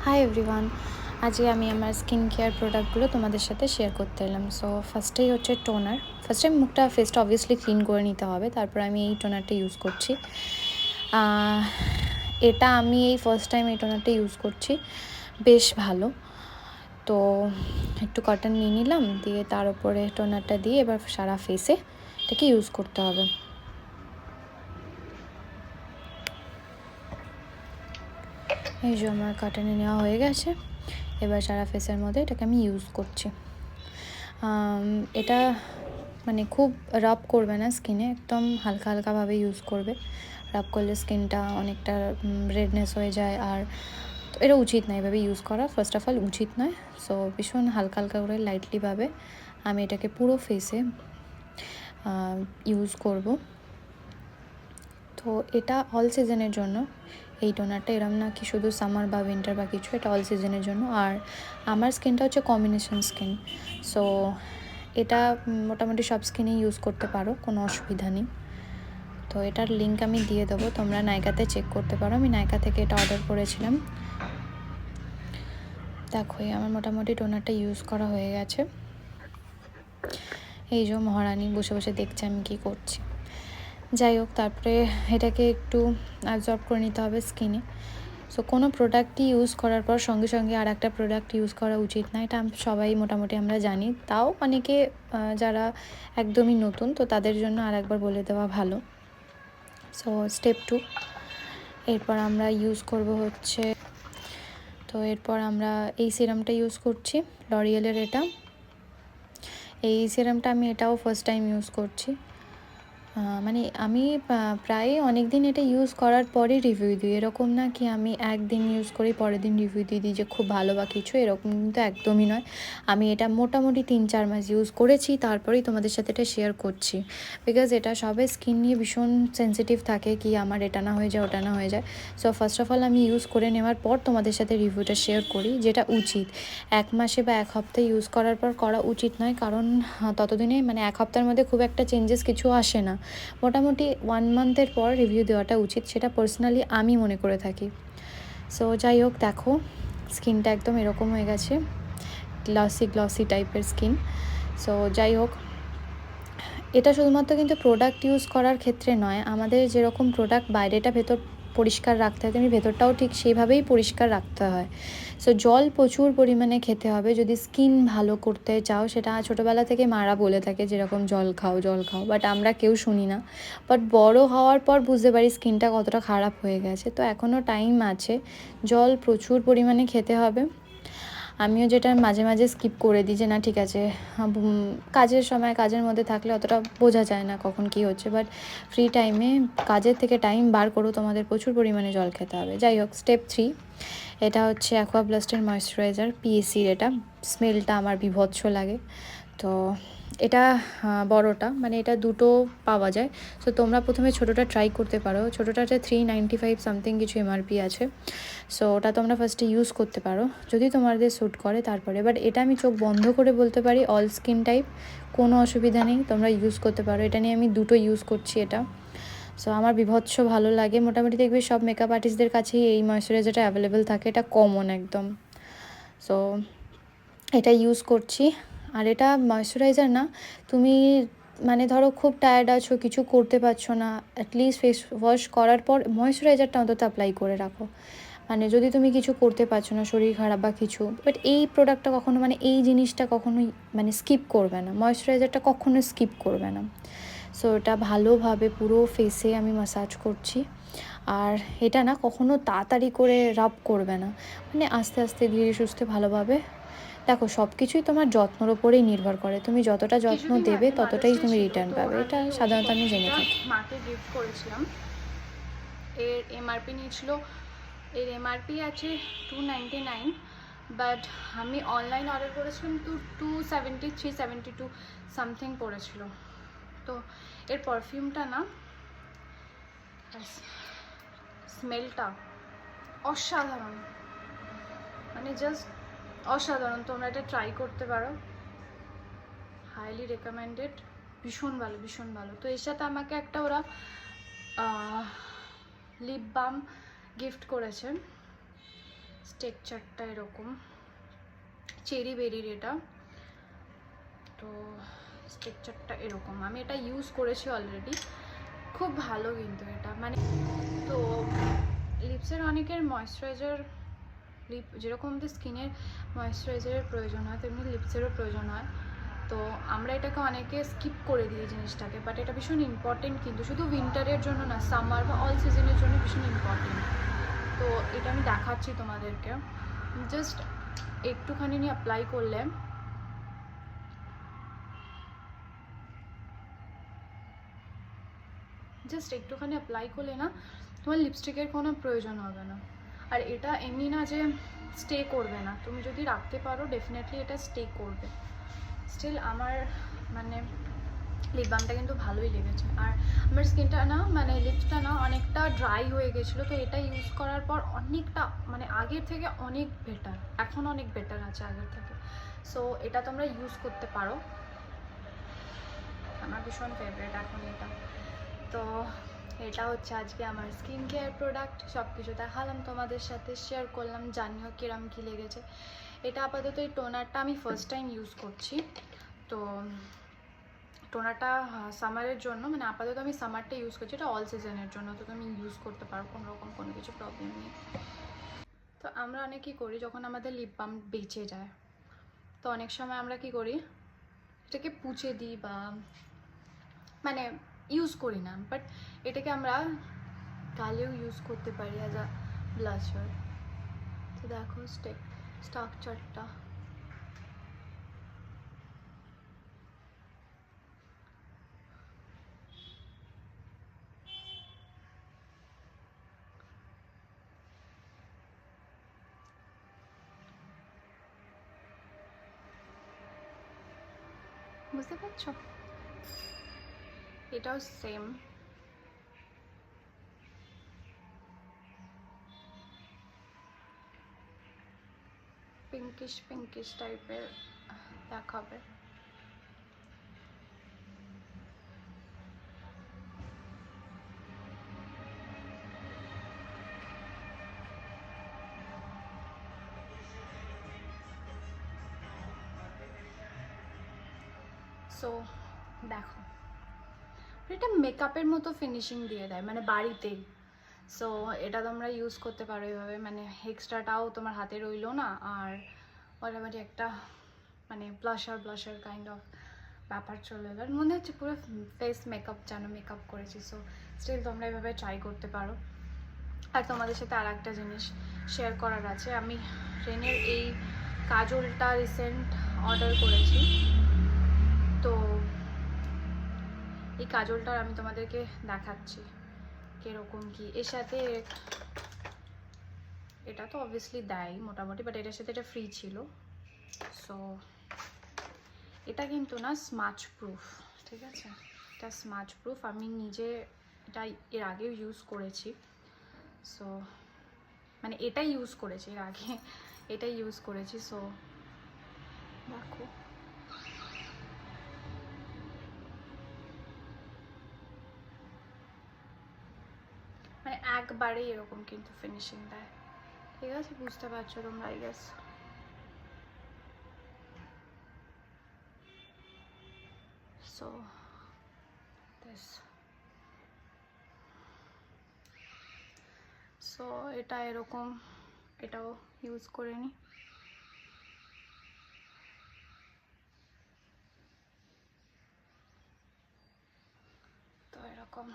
Hi everyone, আজকে আমি আমার স্কিন কেয়ার প্রোডাক্টগুলো তোমাদের সাথে শেয়ার করতে এলাম। সো ফার্স্টেই হচ্ছে টোনার। ফার্স্টে মুখটা ফেসটা অবভিয়াসলি ক্লিন করে নিতে হবে, তারপর আমি এই টোনারটা ইউজ করছি। এটা আমি এই ফার্স্ট টাইম এই টোনারটা ইউজ করছি, বেশ ভালো। তো একটু কটন নিয়ে নিলাম, দিয়ে তার উপরে টোনারটা দিয়ে এবার সারা ফেসে এটাকে ইউজ করতে হবে। এই যে আমার কাটানে নেওয়া হয়ে গেছে, এবার সারা ফেসের মধ্যে এটাকে আমি ইউজ করছি। এটা মানে খুব রাব করবে না স্কিনে, একদম হালকা হালকাভাবে ইউজ করবে। রাব করলে স্কিনটা অনেকটা রেডনেস হয়ে যায়, আর এটা উচিত নয় এভাবে ইউজ করা, ফার্স্ট অফ অল উচিত নয়। সো ভীষণ হালকা হালকা করে লাইটলিভাবে আমি এটাকে পুরো ফেসে ইউজ করব। তো এটা অল সিজনের জন্য, এই টোনারটা এরম না কি শুধু সামার বা উইন্টার বা কিছু, এটা অল সিজনের জন্য। আর আমার স্কিনটা হচ্ছে কম্বিনেশন স্কিন, সো এটা মোটামুটি সব স্কিনেই ইউজ করতে পারো, কোনো অসুবিধা নেই। তো এটার লিঙ্ক আমি দিয়ে দেবো, তোমরা নাইকাতে চেক করতে পারো। আমি নাইকা থেকে এটা অর্ডার করেছিলাম। দেখো আমার মোটামুটি টোনারটা ইউজ করা হয়ে গেছে। এই যে মহারানী বসে বসে দেখছে আমি কী করছি। যাই হোক, তারপরে এটাকে একটু অ্যাবজর্ব করে নিতে হবে স্কিনে। সো কোনো প্রোডাক্টই ইউজ করার পর সঙ্গে সঙ্গে আর একটা প্রোডাক্ট ইউজ করা উচিত না, এটা সবাই মোটামুটি আমরা জানি। তাও অনেকে যারা একদমই নতুন, তো তাদের জন্য আর একবার বলে দেওয়া ভালো। সো স্টেপ 2, এরপর আমরা ইউজ করব হচ্ছে, তো এরপর আমরা এই সিরামটা ইউজ করছি লরিয়েলের। এই সিরামটা আমি এটাও ফার্স্ট টাইম ইউজ করছি। মানে আমি প্রায় অনেক দিন এটা ইউজ করার পরে রিভিউ দিই, এরকম না কি আমি একদিন ইউজ করি পরের দিন রিভিউ দিয়ে দিই যে খুব ভালো বা কিছু, এরকম কিন্তু একদমই নয়। আমি এটা মোটামুটি 3-4 মাস ইউজ করেছি, তারপরেই তোমাদের সাথে এটা শেয়ার করছি। বিকজ এটা সবাই স্কিন নিয়ে ভীষণ সেন্সিটিভ থাকে, কি আমার এটা না হয়ে যায় ওটা না হয়ে যায়। সো ফার্স্ট অফ অল আমি ইউজ করে নেওয়ার পর তোমাদের সাথে রিভিউটা শেয়ার করি, যেটা উচিত। 1 মাসে বা 1 সপ্তাহে ইউজ করার পর করা উচিত নয়, কারণ ততদিনে মানে 1 সপ্তাহের মধ্যে খুব একটা চেঞ্জেস কিছু আসে না। মোটামুটি 1 মান্থের পর রিভিউ দেওয়াটা উচিত, সেটা পার্সোনালি আমি মনে করে থাকি। সো যাই হোক, দেখো স্কিনটা একদম এরকম হয়ে গেছে, গ্লসি টাইপের স্কিন। সো যাই হোক, এটা শুধুমাত্র কিন্তু প্রোডাক্ট ইউজ করার ক্ষেত্রে নয়, আমাদের যেরকম প্রোডাক্ট বাইরেটা ভেতর পরিষ্কার রাখতে হয়, তেমনি ভেতরটাও ঠিক সেইভাবেই পরিষ্কার রাখতে হয়। সো জল প্রচুর পরিমাণে খেতে হবে যদি স্কিন ভালো করতে চাও। সেটা ছোটোবেলা থেকে মারা বলে থাকে যেরকম জল খাও জল খাও, বাট আমরা কেউ শুনি না। বাট বড় হওয়ার পর বুঝতে পারি স্কিনটা কতটা খারাপ হয়ে গেছে। তো এখনও টাইম আছে, জল প্রচুর পরিমাণে খেতে হবে। আমিও যেটা মাঝে মাঝে স্কিপ করে দিই যে না ঠিক আছে, কাজের সময় কাজের মধ্যে থাকলে অতটা বোঝা যায় না কখন কী হচ্ছে, বাট ফ্রি টাইমে কাজের থেকে টাইম বার করেও তোমাদের প্রচুর পরিমাণে জল খেতে হবে। যাই হোক, স্টেপ 3, এটা হচ্ছে অ্যাকোয়াব্লাস্টের ময়েশ্চারাইজার পিএসির। এটা স্মেলটা আমার বিভৎস লাগে। তো এটা বড়টা, মানে এটা দুটো পাওয়া যায়। সো তোমরা প্রথমে ছোটোটা ট্রাই করতে পারো, ছোটোটাতে 395 সামথিং কিছু এমআরপি আছে। সো ওটা তোমরা ফার্স্টে ইউজ করতে পারো যদি তোমাদের স্যুট করে তারপরে। বাট এটা আমি চোখ বন্ধ করে বলতে পারি অল স্কিন টাইপ কোনো অসুবিধা নেই, তোমরা ইউজ করতে পারো। এটা নিয়ে আমি দুটো ইউজ করছি এটা। সো আমার বিভৎস ভালো লাগে। মোটামুটি দেখবে সব মেকআপ আর্টিস্টদের কাছেই এই ময়েশ্চারাইজারটা অ্যাভেলেবেল থাকে, এটা কমন একদম। সো এটা ইউজ করছি। আর এটা ময়েশ্চারাইজার না, তুমি মানে ধরো খুব টায়ার্ড আছো, কিছু করতে পারছো না, অ্যাটলিস্ট ফেস ওয়াশ করার পর ময়েশ্চারাইজারটা অন্তত অ্যাপ্লাই করে রাখো। মানে যদি তুমি কিছু করতে পারছো না, শরীর খারাপ বা কিছু, বাট এই প্রোডাক্টটা কখনো মানে এই জিনিসটা কখনোই মানে স্কিপ করবে না, ময়েশ্চারাইজারটা কখনো স্কিপ করবে না। সো এটা ভালোভাবে পুরো ফেসে আমি ম্যাসাজ করছি। আর এটা না কখনো তাড়াতাড়ি করে রাব করবে না, মানে আস্তে আস্তে ধীরে সুস্থে ভালোভাবে। দেখো সব কিছুই তোমার যত্নর ওপরেই নির্ভর করে, তুমি যতটা যত্ন কিছুদিন দেবে আগে মাদার্স ততটাই ডে তুমি ছিল, রিটার্ন তো পাবে, এটা আমি ওই সাধারণত আমি জেনে পারফিউমটা থাকি। মাকে গিফট করেছিলাম। এর এমআরপি নিয়েছিল, এর এমআরপি আছে 299, বাট আমি অনলাইন অর্ডার করেছিলাম তো 273-272 সামথিং পড়েছিল। তো এর পারফিউমটা না, স্মেলটা অসাধারণ, মানে জাস্ট অসাধারণ। তোমরা এটা ট্রাই করতে পারো, হাইলি রেকমেন্ডেড, ভীষণ ভালো ভীষণ ভালো। তো এর সাথে আমাকে একটা ওরা লিপ বাম গিফট করেছে, টেক্সচারটা এরকম চেরি বেরির এটা, তো টেক্সচারটা এরকম। আমি এটা ইউজ করেছি অলরেডি, খুব ভালো কিন্তু এটা। মানে তো লিপসের অনেকের ময়েশ্চারাইজার, লিপ যেরকম আমাদের স্কিনের ময়েশ্চারাইজারের প্রয়োজন হয় তেমনি লিপসেরও প্রয়োজন হয়। তো আমরা এটাকে অনেকে স্কিপ করে দিই জিনিসটাকে, বাট এটা ভীষণ ইম্পর্টেন্ট কিন্তু, শুধু উইন্টারের জন্য না, সামার বা অল সিজনের জন্য ভীষণ ইম্পর্টেন্ট। তো এটা আমি দেখাচ্ছি তোমাদেরকে, জাস্ট একটুখানি নিয়ে অ্যাপ্লাই করলে না তোমার লিপস্টিকের কোনো প্রয়োজন হবে না। আর এটা এমনি না যে স্টে করবে না, তুমি যদি রাখতে পারো ডেফিনেটলি এটা স্টে করবে। স্টিল আমার মানে লিপ বামটা কিন্তু ভালোই লেগেছে। আর আমার স্কিনটা না মানে লিপসটা না অনেকটা ড্রাই হয়ে গেছিলো, তো এটা ইউজ করার পর অনেকটা মানে আগের থেকে অনেক বেটার, এখন অনেক বেটার আছে আগের থেকে। সো এটা তোমরা ইউজ করতে পারো, আমার ভীষণ ফেভারিট এখন এটা। তো এটা হচ্ছে আজকে আমার স্কিন কেয়ার প্রোডাক্ট, সব কিছু দেখালাম তোমাদের সাথে, শেয়ার করলাম, জানিও কিরম কী লেগেছে। এটা আপাতত এই টোনারটা আমি ফার্স্ট টাইম ইউজ করছি। তো টোনারটা সামারের জন্য, মানে আপাতত আমি সামারটা ইউজ করছি, এটা অল সিজনের জন্য, তো তুমি ইউজ করতে পারো, কোনো রকম কোনো কিছু প্রবলেম নেই। তো আমরা অনেকেই করি যখন আমাদের লিপ বাম বেঁচে যায়, তো অনেক সময় আমরা কি করি এটাকে পুছে দিই বা মানে ইউজ করি না, বাট এটাকে আমরা গালেও ইউজ করতে পারি অ্যাজ আ ব্লাশার। তো দেখো স্ট্রাকচারটা বুঝতে পারছো, এটাও সেম। পিঙ্কিশ টাইপের দেখাবে। সো দেখো এটা মেকআপের মতো ফিনিশিং দিয়ে দেয় মানে বাড়িতেই। সো এটা তোমরা ইউজ করতে পারো এইভাবে, মানে এক্সট্রাটাও তোমার হাতে রইলো না, আর মোটামুটি একটা মানে ব্লাশার কাইন্ড অফ ব্যাপার চলে এলো, মনে হচ্ছে পুরো ফেস মেকআপ যেন মেকআপ করেছি। সো স্টিল তোমরা এভাবে ট্রাই করতে পারো। আর তোমাদের সাথে আর একটা জিনিস শেয়ার করার আছে, আমি রেনের এই কাজলটা রিসেন্ট অর্ডার করেছি। তো এই কাজলটার আমি তোমাদেরকে দেখাচ্ছি কিরকম কি। এর সাথে এটা তো অবভিয়াসলি দেয় মোটামুটি, বাট এটার সাথে এটা ফ্রি ছিল। সো এটা কিন্তু না স্মাচ প্রুফ, ঠিক আছে, এটা স্মাচ প্রুফ। আমি নিজে এটা এর আগেও ইউজ করেছি। সো মানে এটাই ইউজ করেছি এর আগে, এটাই ইউজ করেছি। সো দেখো মানে একবারেই এরকম কিন্তু ফিনিশিং দেয়, ঠিক আছে, বুঝতে পারছো তোমরা I guess. So this, so এটা এরকম, এটাও ইউজ করে নি। তো এরকম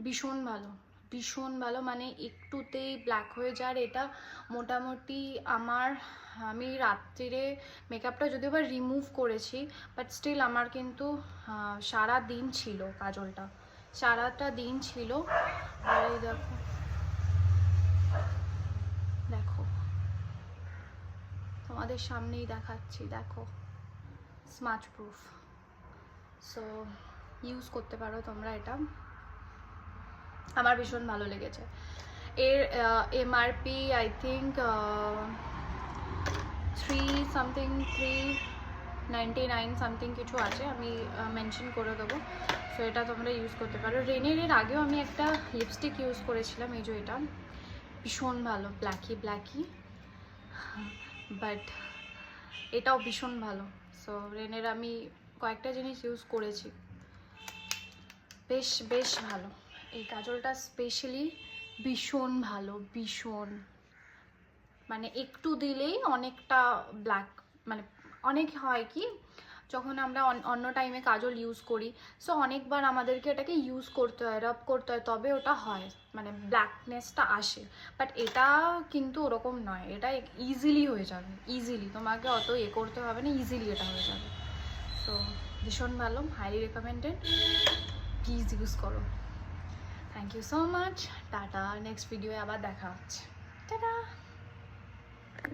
ভীষণ ভালো মানে একটুতেই ব্ল্যাক হয়ে যায়। এটা মোটামুটি আমি রাত্রিরে মেকআপটা যদিও বা রিমুভ করেছি, বাট স্টিল আমার কিন্তু সারা দিন ছিল, কাজলটা সারাটা দিন ছিল। আর এই দেখো দেখো তোমাদের সামনেই দেখাচ্ছি, দেখো স্মাচ প্রুফ। সো ইউজ করতে পারো তোমরা এটা, আমার ভীষণ ভালো লেগেছে। এর এমআরপি আই থিঙ্ক 3 99 সামথিং কিছু আছে, আমি মেনশন করে দেবো। সো এটা তোমরা ইউজ করতে পারো। রেনের এর আগেও আমি একটা লিপস্টিক ইউজ করেছিলাম, এই যে এটা ভীষণ ভালো, ব্ল্যাকি বাট এটাও ভীষণ ভালো। সো রেনের আমি কয়েকটা জিনিস ইউজ করেছি, বেশ ভালো। এই কাজলটা স্পেশালি ভীষণ ভালো, ভীষণ, মানে একটু দিলেই অনেকটা ব্ল্যাক, মানে অনেক হয় কি যখন আমরা অন্য টাইমে কাজল ইউজ করি, সো অনেকবার আমাদেরকে এটাকে ইউজ করতে হয়, রাব করতে হয়, তবে ওটা হয়, মানে ব্ল্যাকনেসটা আসে। বাট এটা কিন্তু ওরকম নয়, এটা ইজিলি হয়ে যাবে, ইজিলি, তোমাকে অত করতে হবে না, ইজিলি এটা হয়ে যাবে। সো ভীষণ ভালো, হাইলি রেকমেন্ডেড, প্লিজ ইউজ করো। Thank you so much, tata. Next ভিডিওয়ে আবার দেখা হচ্ছে, টাটা।